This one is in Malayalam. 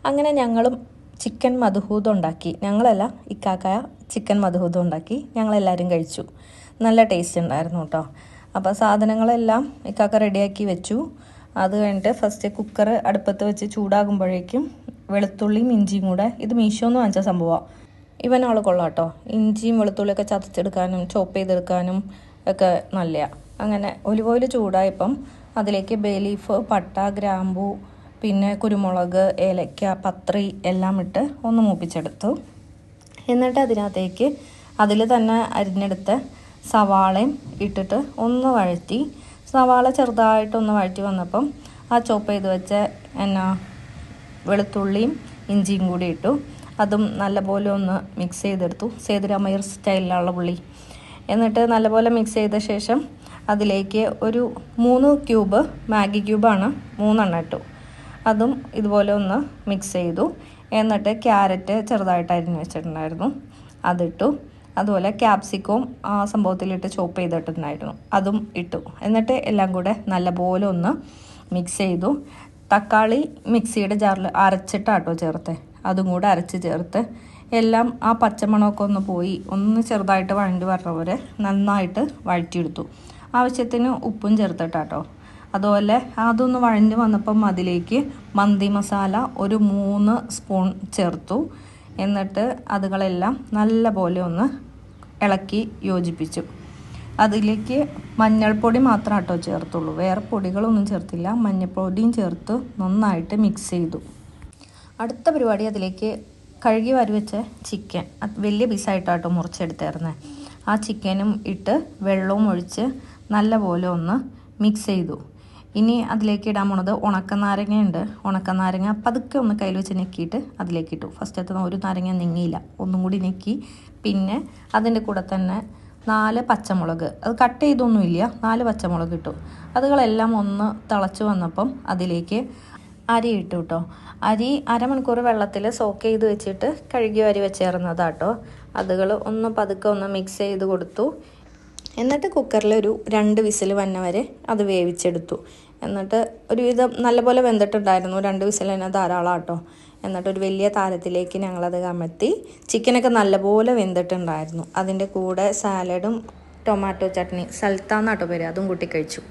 അങ്ങനെ ഞങ്ങളും ചിക്കൻ മധുഹൂദം ഉണ്ടാക്കി. ഞങ്ങളല്ല, ഇക്കാക്ക ചിക്കൻ മധുഹൂദം ഉണ്ടാക്കി. ഞങ്ങളെല്ലാവരും കഴിച്ചു. നല്ല ടേസ്റ്റ് ഉണ്ടായിരുന്നു കേട്ടോ. അപ്പോൾ സാധനങ്ങളെല്ലാം ഇക്കാക്ക റെഡിയാക്കി വെച്ചു. അത് കഴിഞ്ഞിട്ട് ഫസ്റ്റ് കുക്കർ അടുപ്പത്ത് വെച്ച് ചൂടാകുമ്പോഴേക്കും വെളുത്തുള്ളിയും ഇഞ്ചിയും കൂടെ, ഇത് മീഷോന്ന് വാങ്ങിച്ച സംഭവമാണ്, ഇവനാൾ കൊള്ളാം കേട്ടോ. ഇഞ്ചിയും വെളുത്തുള്ളിയൊക്കെ ചതച്ചെടുക്കാനും ചോപ്പ് ചെയ്തെടുക്കാനും ഒക്കെ നല്ലതാണ്. അങ്ങനെ ഒലിവ് ഓയിൽ ചൂടായപ്പം അതിലേക്ക് ബേ ലീഫ്, പട്ട, ഗ്രാമ്പൂ, പിന്നെ കുരുമുളക്, ഏലക്ക, പത്രി എല്ലാം ഇട്ട് ഒന്ന് മൂപ്പിച്ചെടുത്തു. എന്നിട്ട് അതിനകത്തേക്ക് അതിൽ തന്നെ അരിഞ്ഞെടുത്ത സവാളയും ഇട്ടിട്ട് ഒന്ന് വഴറ്റി. സവാള ചെറുതായിട്ടൊന്ന് വഴറ്റി വന്നപ്പം ആ ചോപ്പ് ചെയ്ത് വെച്ച വെളുത്തുള്ളിയും ഇഞ്ചിയും കൂടി ഇട്ടു. അതും നല്ലപോലെ ഒന്ന് മിക്സ് ചെയ്തെടുത്തു, സേതുരാമയ്യർ സ്റ്റൈലിലുള്ള പുള്ളി. എന്നിട്ട് നല്ലപോലെ മിക്സ് ചെയ്ത ശേഷം അതിലേക്ക് ഒരു 3 ക്യൂബ് മാഗി ക്യൂബാണ്, 3 ഇട്ടു. അതും ഇതുപോലെ ഒന്ന് മിക്സ് ചെയ്തു. എന്നിട്ട് ക്യാരറ്റ് ചെറുതായിട്ട് അരിഞ്ഞ് വെച്ചിട്ടുണ്ടായിരുന്നു, അതിട്ടു. അതുപോലെ ക്യാപ്സിക്കവും ആ സംഭവത്തിലിട്ട് ചോപ്പ് ചെയ്തിട്ടുണ്ടായിരുന്നു, അതും ഇട്ടു. എന്നിട്ട് എല്ലാം കൂടെ നല്ലപോലെ ഒന്ന് മിക്സ് ചെയ്തു. തക്കാളി മിക്സിയുടെ ജാറിൽ അരച്ചിട്ടാട്ടോ ചേർത്ത്, അതും കൂടെ അരച്ച് ചേർത്ത് എല്ലാം ആ പച്ചമണമൊക്കെ ഒന്ന് പോയി ഒന്ന് ചെറുതായിട്ട് വഴണ്ടി വരണ പോലെ നന്നായിട്ട് വഴറ്റിയെടുത്തു. ആവശ്യത്തിന് ഉപ്പും ചേർത്തിട്ടാട്ടോ. അതുപോലെ അതൊന്ന് വഴഞ്ഞ് വന്നപ്പം അതിലേക്ക് മന്തി മസാല ഒരു 3 സ്പൂൺ ചേർത്തു. എന്നിട്ട് അതുകളെല്ലാം നല്ല പോലെ ഒന്ന് ഇളക്കി യോജിപ്പിച്ചു. അതിലേക്ക് മഞ്ഞൾപ്പൊടി മാത്രം കേട്ടോ ചേർത്തുള്ളൂ, വേറെ പൊടികളൊന്നും ചേർത്തില്ല. മഞ്ഞൾപ്പൊടിയും ചേർത്ത് നന്നായിട്ട് മിക്സ് ചെയ്തു. അടുത്ത പരിപാടി, അതിലേക്ക് കഴുകി വാരി വെച്ച ചിക്കൻ, അത് വലിയ പീസായിട്ടാട്ടോ മുറിച്ചെടുത്തായിരുന്നത്, ആ ചിക്കനും ഇട്ട് വെള്ളവും ഒഴിച്ച് നല്ല പോലെ ഒന്ന് മിക്സ് ചെയ്തു. ഇനി അതിലേക്ക് ഇടാൻ പോണത് ഉണക്കനാരങ്ങയുണ്ട്. ഉണക്കനാരങ്ങ പതുക്കെ ഒന്ന് കയ്യിൽ വെച്ച് ഞെക്കിയിട്ട് അതിലേക്ക് ഇട്ടു. ഫസ്റ്റത്തെ ഒരു നാരങ്ങ നീങ്ങിയില്ല, ഒന്നും കൂടി ഞെക്കി. പിന്നെ അതിൻ്റെ കൂടെ തന്നെ 4 പച്ചമുളക്, അത് കട്ട് ചെയ്തൊന്നുമില്ല, 4 പച്ചമുളക് ഇട്ടു. അതുകളെല്ലാം ഒന്ന് തിളച്ച് വന്നപ്പം അതിലേക്ക് അരി ഇട്ടു കേട്ടോ. അരി അരമണിക്കൂർ വെള്ളത്തിൽ സോക്ക് ചെയ്ത് വെച്ചിട്ട് കഴുകി വാരി വെച്ചേർന്നതാട്ടോ. അതുകൾ ഒന്ന് പതുക്കെ ഒന്ന് മിക്സ് ചെയ്ത് കൊടുത്തു. എന്നിട്ട് കുക്കറിൽ ഒരു 2 വിസിൽ വന്ന വരെ അത് വേവിച്ചെടുത്തു. എന്നിട്ട് ഒരുവിധം നല്ലപോലെ വെന്തിട്ടുണ്ടായിരുന്നു, 2 വിസിൽ തന്നെ ധാരാളം കേട്ടോ. എന്നിട്ട് ഒരു വലിയ താരത്തിലേക്ക് ഞങ്ങളത് കമഴ്ത്തി. ചിക്കനൊക്കെ നല്ലപോലെ വെന്തിട്ടുണ്ടായിരുന്നു. അതിൻ്റെ കൂടെ സാലഡും ടൊമാറ്റോ ചട്നി, സൽത്താന്നാട്ടോ പേര്, അതും കൂട്ടി കഴിച്ചു.